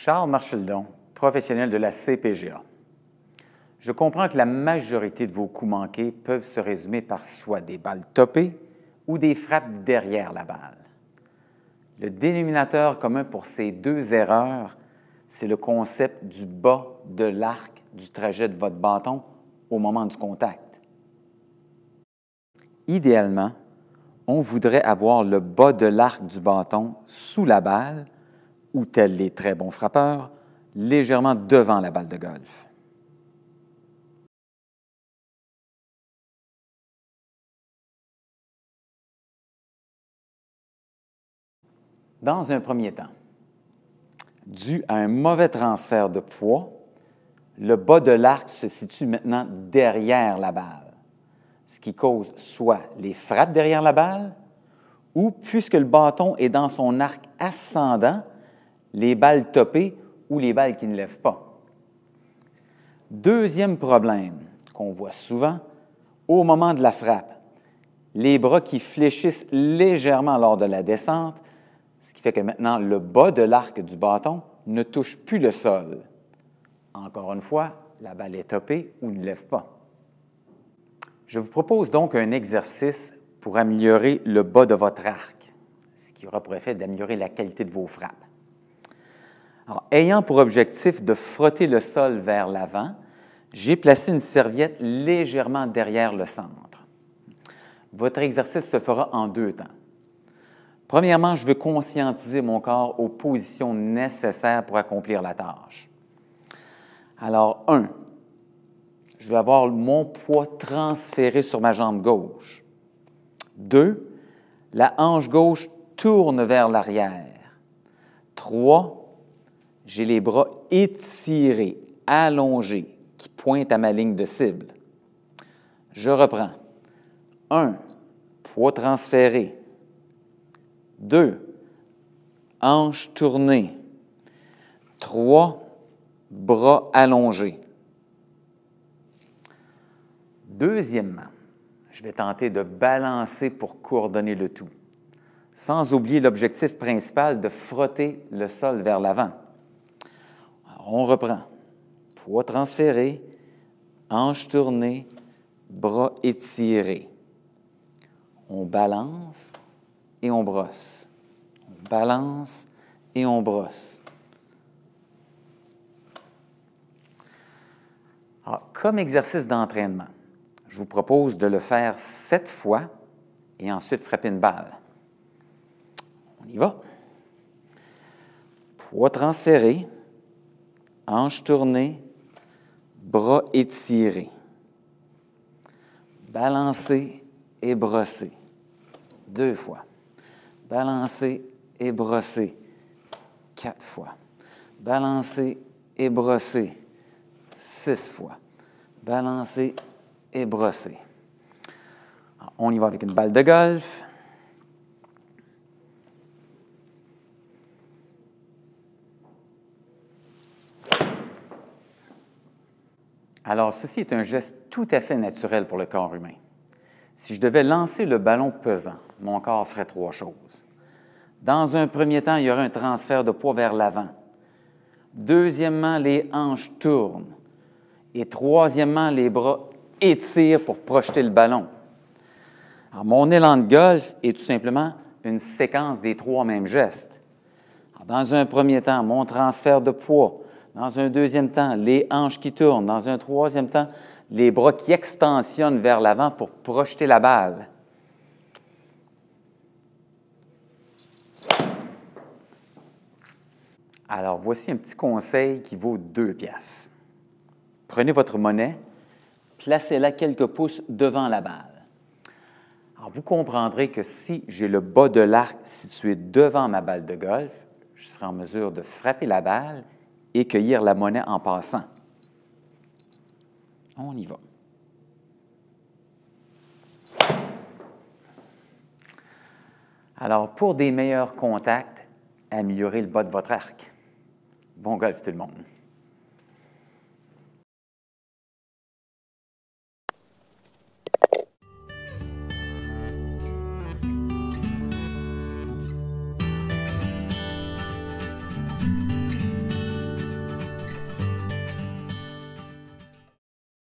Charles Marcheldon, professionnel de la CPGA. Je comprends que la majorité de vos coups manqués peuvent se résumer par soit des balles topées ou des frappes derrière la balle. Le dénominateur commun pour ces deux erreurs, c'est le concept du bas de l'arc du trajet de votre bâton au moment du contact. Idéalement, on voudrait avoir le bas de l'arc du bâton sous la balle ou, tels les très bons frappeurs, légèrement devant la balle de golf. Dans un premier temps, dû à un mauvais transfert de poids, le bas de l'arc se situe maintenant derrière la balle, ce qui cause soit les frappes derrière la balle ou, puisque le bâton est dans son arc ascendant, les balles topées ou les balles qui ne lèvent pas. Deuxième problème qu'on voit souvent, au moment de la frappe, les bras qui fléchissent légèrement lors de la descente, ce qui fait que maintenant le bas de l'arc du bâton ne touche plus le sol. Encore une fois, la balle est topée ou ne lève pas. Je vous propose donc un exercice pour améliorer le bas de votre arc, ce qui aura pour effet d'améliorer la qualité de vos frappes. Alors, ayant pour objectif de frotter le sol vers l'avant, j'ai placé une serviette légèrement derrière le centre. Votre exercice se fera en deux temps. Premièrement, je veux conscientiser mon corps aux positions nécessaires pour accomplir la tâche. Alors, 1, je vais avoir mon poids transféré sur ma jambe gauche. 2, la hanche gauche tourne vers l'arrière. 3, j'ai les bras étirés, allongés, qui pointent à ma ligne de cible. Je reprends. 1, poids transféré. 2, hanche tournée. 3, bras allongés. Deuxièmement, je vais tenter de balancer pour coordonner le tout, sans oublier l'objectif principal de frotter le sol vers l'avant. On reprend. Poids transféré, hanche tournée, bras étirés. On balance et on brosse. On balance et on brosse. Alors, comme exercice d'entraînement, je vous propose de le faire 7 fois et ensuite frapper une balle. On y va. Poids transféré, hanche tournée, bras étirés. Balancer et brosser. 2 fois. Balancer et brosser. 4 fois. Balancer et brosser. 6 fois. Balancer et brosser. On y va avec une balle de golf. Alors, ceci est un geste tout à fait naturel pour le corps humain. Si je devais lancer le ballon pesant, mon corps ferait 3 choses. Dans un premier temps, il y aurait un transfert de poids vers l'avant. Deuxièmement, les hanches tournent. Et troisièmement, les bras étirent pour projeter le ballon. Alors, mon élan de golf est tout simplement une séquence des 3 mêmes gestes. Alors, dans un premier temps, mon transfert de poids. Dans un deuxième temps, les hanches qui tournent. Dans un troisième temps, les bras qui extensionnent vers l'avant pour projeter la balle. Alors, voici un petit conseil qui vaut 2 piastres. Prenez votre monnaie, placez-la quelques pouces devant la balle. Alors, vous comprendrez que si j'ai le bas de l'arc situé devant ma balle de golf, je serai en mesure de frapper la balle et cueillir la monnaie en passant. On y va. Alors, pour des meilleurs contacts, améliorez le bas de votre arc. Bon golf tout le monde!